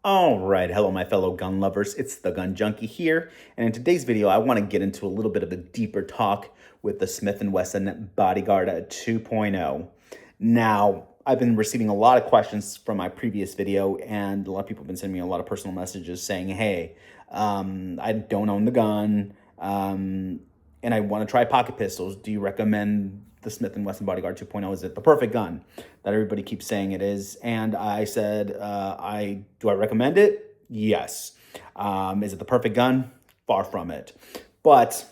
All right, hello my fellow gun lovers, it's the Gun Junkie here, and in today's video I want to get into a little bit of a deeper talk with the Smith & Wesson Bodyguard 2.0. Now, I've been receiving a lot of questions from my previous video, and a lot of people have been sending me a lot of personal messages saying, hey, I don't own the gun, and I want to try pocket pistols. Do you recommend the Smith & Wesson Bodyguard 2.0? Is it the perfect gun that everybody keeps saying it is? And I said, do I recommend it? Yes. Is it the perfect gun? Far from it. But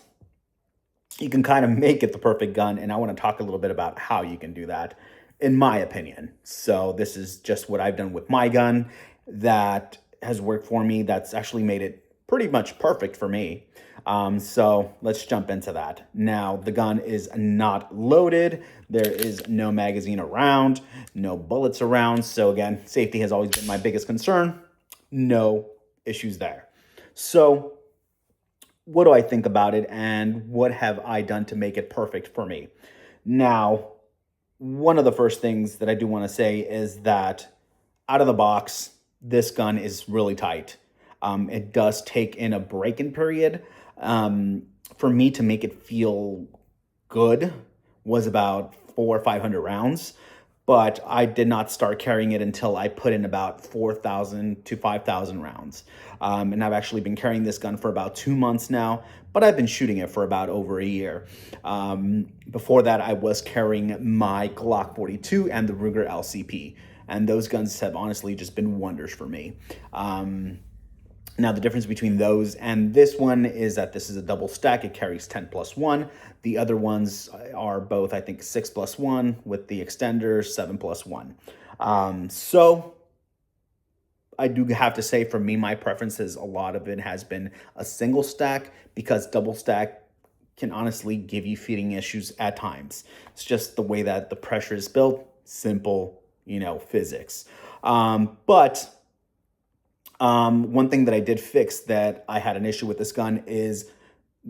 you can kind of make it the perfect gun, and I want to talk a little bit about how you can do that, in my opinion. So this is just what I've done with my gun that has worked for me, that's actually made it pretty much perfect for me. So let's jump into that. Now, the gun is not loaded. There is no magazine around, no bullets around. So again, safety has always been my biggest concern. No issues there. So what do I think about it, and what have I done to make it perfect for me? Now, one of the first things that I do want to say is that out of the box, this gun is really tight. It does take in a break-in period. For me to make it feel good was about 400 or 500 rounds, but I did not start carrying it until I put in about 4,000 to 5,000 rounds. And I've actually been carrying this gun for about 2 months now, but I've been shooting it for about over a year. Before that, I was carrying my Glock 42 and the Ruger LCP, and those guns have honestly just been wonders for me. Now, the difference between those and this one is that this is a double stack. It carries 10+1. The other ones are both, I think, 6+1 with the extender, 7+1. So I do have to say, for me, my preferences, a lot of it has been a single stack, because double stack can honestly give you feeding issues at times. It's just the way that the pressure is built, simple, physics. One thing that I did fix that I had an issue with this gun is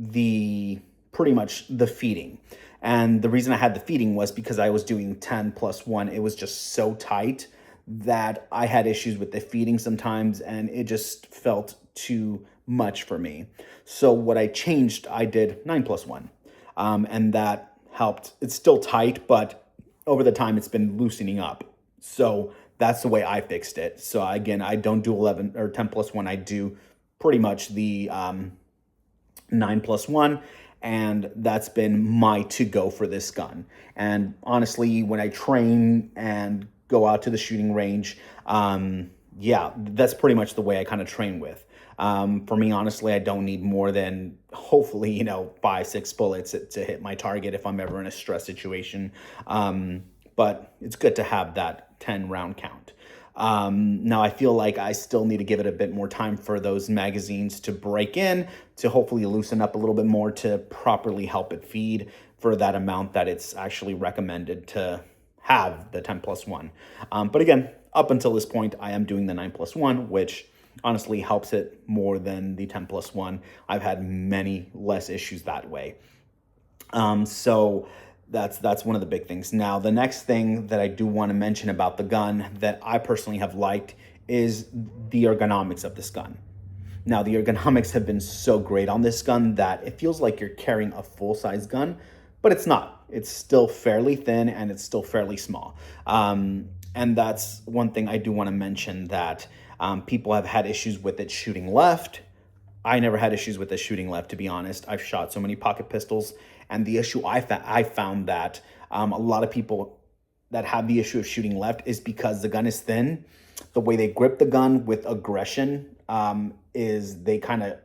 pretty much the feeding. And the reason I had the feeding was because I was doing 10+1. It was just so tight that I had issues with the feeding sometimes, and it just felt too much for me. So what I changed, I did 9+1. And that helped. It's still tight, but over the time it's been loosening up. So that's the way I fixed it. So again, I don't do 11 or 10+1. I do pretty much the 9+1, and that's been my to-go for this gun. And honestly, when I train and go out to the shooting range, yeah, that's pretty much the way I kind of train with. For me, honestly, I don't need more than, hopefully, 5-6 bullets to hit my target if I'm ever in a stress situation. But it's good to have that 10 round count. Now I feel like I still need to give it a bit more time for those magazines to break in, to hopefully loosen up a little bit more, to properly help it feed for that amount that it's actually recommended to have, the 10+1. But again, up until this point, I am doing the 9+1, which honestly helps it more than the 10+1. I've had many less issues that way. So that's one of the big things. Now, the next thing that I do want to mention about the gun that I personally have liked is the ergonomics of this gun. Now, the ergonomics have been so great on this gun that it feels like you're carrying a full-size gun, but it's not. It's still fairly thin, and it's still fairly small. And that's one thing I do want to mention, that people have had issues with it shooting left. I never had issues with it shooting left, to be honest. I've shot so many pocket pistols, and the issue I found that a lot of people that have the issue of shooting left is because the gun is thin. The way they grip the gun with aggression is they kind of,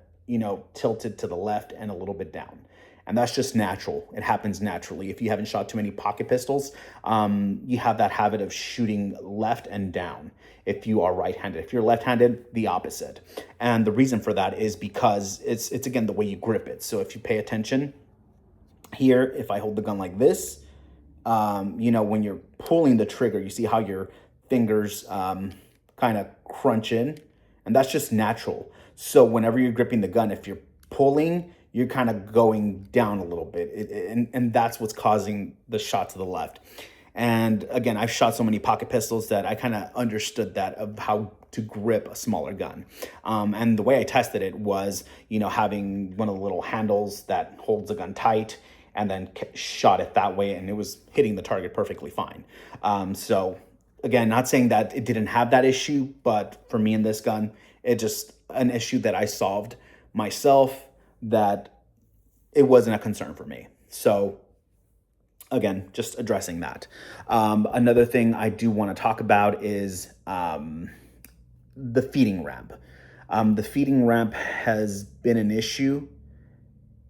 tilt it to the left and a little bit down. And that's just natural. It happens naturally. If you haven't shot too many pocket pistols, you have that habit of shooting left and down if you are right-handed. If you're left-handed, the opposite. And the reason for that is because it's again, the way you grip it. So if you pay attention here, if I hold the gun like this, when you're pulling the trigger, you see how your fingers kind of crunch in, and that's just natural. So whenever you're gripping the gun, if you're pulling, you're kind of going down a little bit, and that's what's causing the shot to the left. And again, I've shot so many pocket pistols that I kind of understood that, of how to grip a smaller gun. And the way I tested it was, having one of the little handles that holds the gun tight, and then shot it that way, and it was hitting the target perfectly fine. So again, not saying that it didn't have that issue, but for me in this gun, it just an issue that I solved myself, that it wasn't a concern for me. So again, just addressing that. Another thing I do want to talk about is the feeding ramp. The feeding ramp has been an issue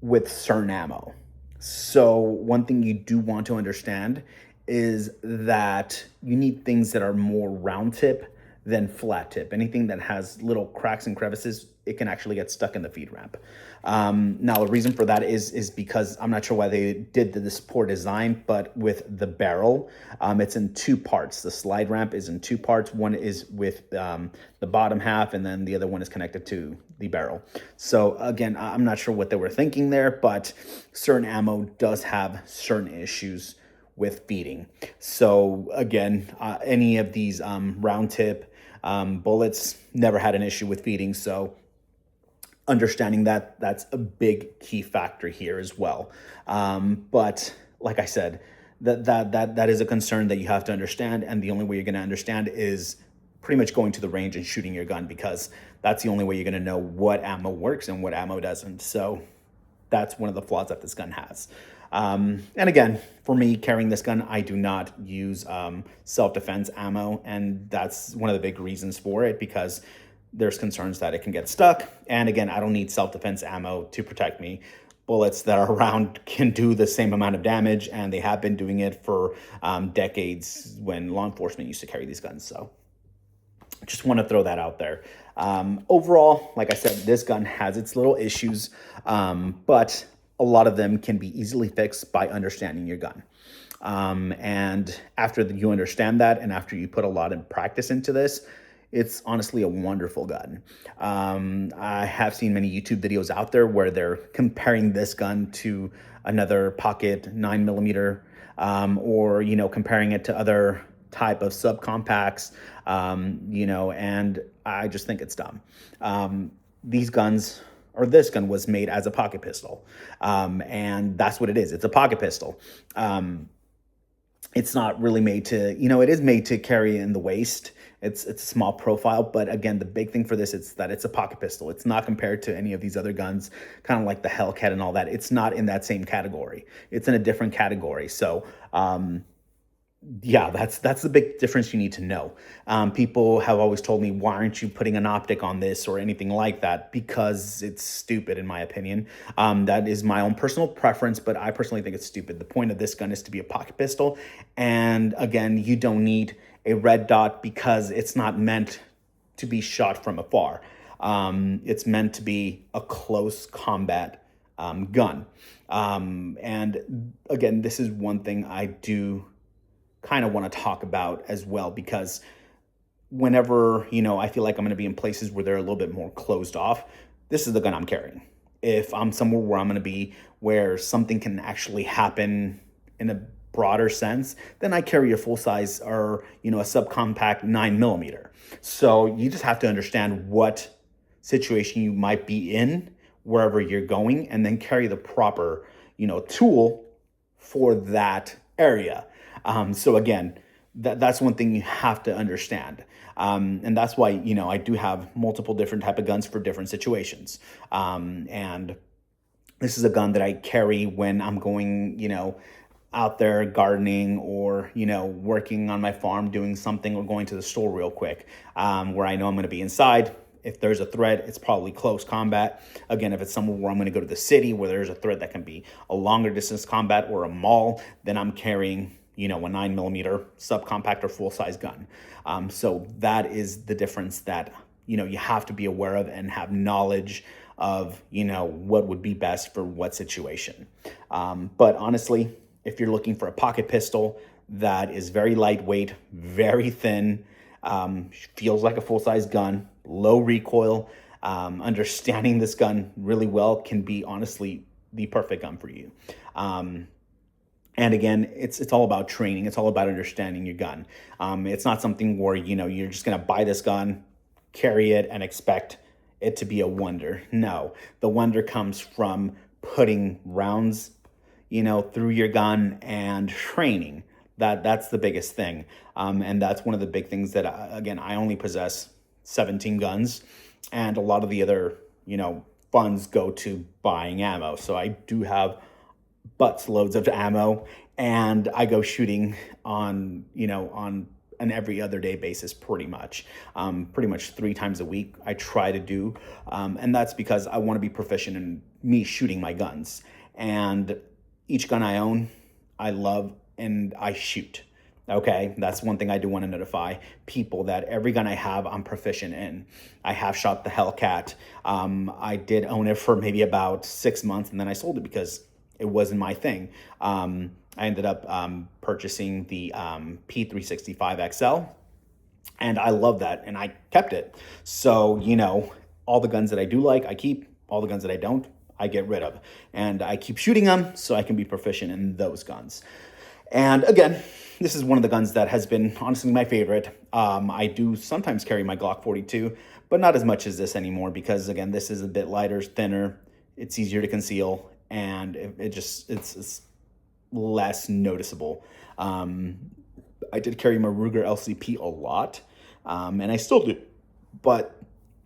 with certain ammo. So one thing you do want to understand is that you need things that are more round tip than flat tip. Anything that has little cracks and crevices, it can actually get stuck in the feed ramp. Now, the reason for that is because I'm not sure why they did this poor design, but with the barrel, it's in two parts. The slide ramp is in two parts. One is with the bottom half, and then the other one is connected to the barrel. So again, I'm not sure what they were thinking there, but certain ammo does have certain issues with feeding. So again, any of these round tip bullets never had an issue with feeding. So understanding that, that's a big key factor here as well. But like I said, that is a concern that you have to understand, and the only way you're going to understand is pretty much going to the range and shooting your gun, because that's the only way you're going to know what ammo works and what ammo doesn't. So that's one of the flaws that this gun has. And again, for me carrying this gun, I do not use self-defense ammo, and that's one of the big reasons for it, because there's concerns that it can get stuck. And again, I don't need self-defense ammo to protect me. Bullets that are around can do the same amount of damage, and they have been doing it for decades when law enforcement used to carry these guns. So just want to throw that out there. Overall, like I said, this gun has its little issues, but a lot of them can be easily fixed by understanding your gun. And after you understand that, and after you put a lot of practice into this, it's honestly a wonderful gun. I have seen many YouTube videos out there where they're comparing this gun to another pocket 9mm, or, comparing it to other type of subcompacts, and I just think it's dumb. These guns, or this gun, was made as a pocket pistol, and that's what it is. It's a pocket pistol. It's not really made to, it is made to carry in the waist. It's a small profile, but again, the big thing for this is that it's a pocket pistol. It's not compared to any of these other guns, kind of like the Hellcat and all that. It's not in that same category. It's in a different category. So, yeah, that's the big difference you need to know. People have always told me, why aren't you putting an optic on this or anything like that? Because it's stupid, in my opinion. That is my own personal preference, but I personally think it's stupid. The point of this gun is to be a pocket pistol. And again, you don't need a red dot, because it's not meant to be shot from afar. It's meant to be a close combat gun. And again, this is one thing I do kind of want to talk about as well, because whenever, I feel like I'm going to be in places where they're a little bit more closed off, this is the gun I'm carrying. If I'm somewhere where I'm going to be, where something can actually happen in a broader sense, then I carry a full size, or, a subcompact 9mm. So you just have to understand what situation you might be in wherever you're going, and then carry the proper, tool for that area. So again, that's one thing you have to understand. And that's why, I do have multiple different type of guns for different situations. And this is a gun that I carry when I'm going, out there gardening, or, working on my farm, doing something, or going to the store real quick, where I know I'm going to be inside. If there's a threat, it's probably close combat. Again, if it's somewhere where I'm going to go to the city, where there's a threat that can be a longer distance combat, or a mall, then I'm carrying, a 9mm subcompact or full-size gun. So that is the difference that, you have to be aware of, and have knowledge of, what would be best for what situation. But honestly, if you're looking for a pocket pistol that is very lightweight, very thin, feels like a full-size gun, low recoil, understanding this gun really well can be honestly the perfect gun for you. And again, it's all about training. It's all about understanding your gun. It's not something where, you're just going to buy this gun, carry it and expect it to be a wonder. No, the wonder comes from putting rounds, through your gun and training. That's the biggest thing. And that's one of the big things that, again, I only possess 17 guns, and a lot of the other, funds go to buying ammo. So I do have butts loads of ammo, and I go shooting on an every other day basis, pretty much 3 times a week I try to do. And that's because I want to be proficient in me shooting my guns. And each gun I own, I love and I shoot. Okay, that's one thing I do want to notify people, that every gun I have, I'm proficient in. I have shot the Hellcat. I did own it for maybe about 6 months, and then I sold it because it wasn't my thing. I ended up purchasing the P365 XL, and I love that, and I kept it. So, all the guns that I do like, I keep. All the guns that I don't, I get rid of. And I keep shooting them so I can be proficient in those guns. And again, this is one of the guns that has been honestly my favorite. I do sometimes carry my Glock 42, but not as much as this anymore because, again, this is a bit lighter, thinner, it's easier to conceal, and it's less noticeable. I did carry my Ruger LCP a lot, and I still do. But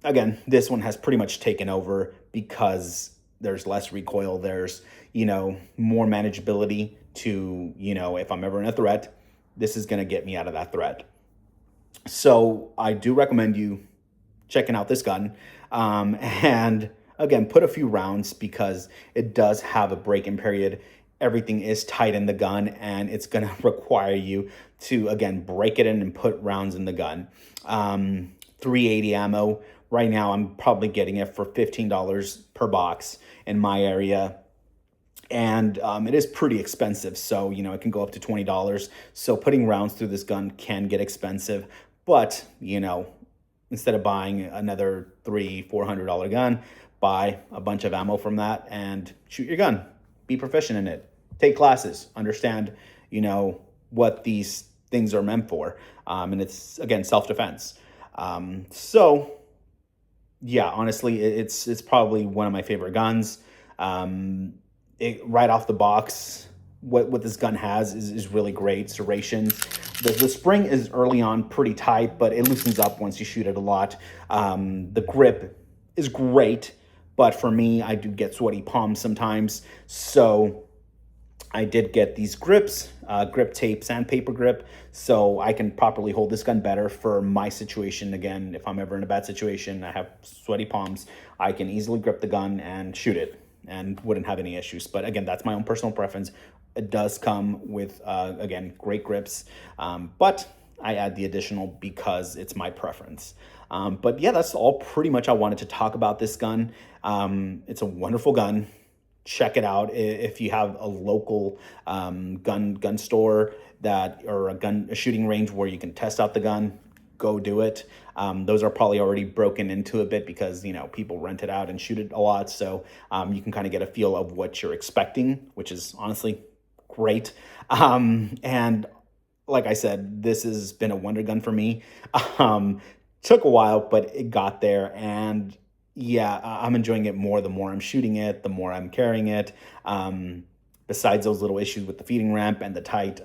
again, this one has pretty much taken over because there's less recoil. There's, more manageability to, if I'm ever in a threat, this is going to get me out of that threat. So I do recommend you checking out this gun. And again, put a few rounds because it does have a break-in period. Everything is tight in the gun, and it's going to require you to, again, break it in and put rounds in the gun. 380 ammo. Right now, I'm probably getting it for $15 per box in my area. And it is pretty expensive, so, it can go up to $20. So putting rounds through this gun can get expensive. But, instead of buying another $300-400 gun, buy a bunch of ammo from that and shoot your gun. Be proficient in it. Take classes. Understand, what these things are meant for. And it's, again, self-defense. So, yeah, honestly, it's probably one of my favorite guns. Right off the box, what this gun has is really great. Serrations. The spring is early on pretty tight, but it loosens up once you shoot it a lot. The grip is great, but for me, I do get sweaty palms sometimes. So I did get these grips, grip tape, sandpaper grip, so I can properly hold this gun better for my situation. Again, if I'm ever in a bad situation, I have sweaty palms, I can easily grip the gun and shoot it and wouldn't have any issues. But again, that's my own personal preference. It does come with, again, great grips, but I add the additional because it's my preference. But yeah, that's all pretty much I wanted to talk about this gun. It's a wonderful gun. Check it out if you have a local gun store or a shooting range where you can test out the gun. Go do it. Those are probably already broken into a bit because people rent it out and shoot it a lot, so you can kind of get a feel of what you're expecting, which is honestly great. And like I said, this has been a wonder gun for me. Took a while, but it got there, and yeah, I'm enjoying it more the more I'm shooting it, the more I'm carrying it. Besides those little issues with the feeding ramp and the tight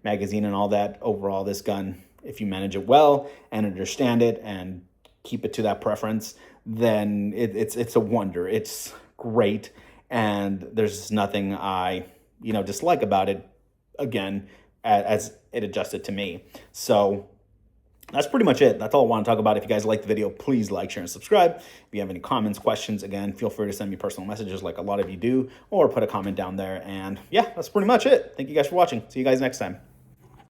magazine and all that, overall this gun, if you manage it well and understand it and keep it to that preference, then it's a wonder. It's great, and there's nothing I dislike about it, again, as it adjusted to me. So that's pretty much it. That's all I want to talk about. If you guys like the video, please like, share, and subscribe. If you have any comments, questions, again, feel free to send me personal messages like a lot of you do, or put a comment down there. And yeah, that's pretty much it. Thank you guys for watching. See you guys next time.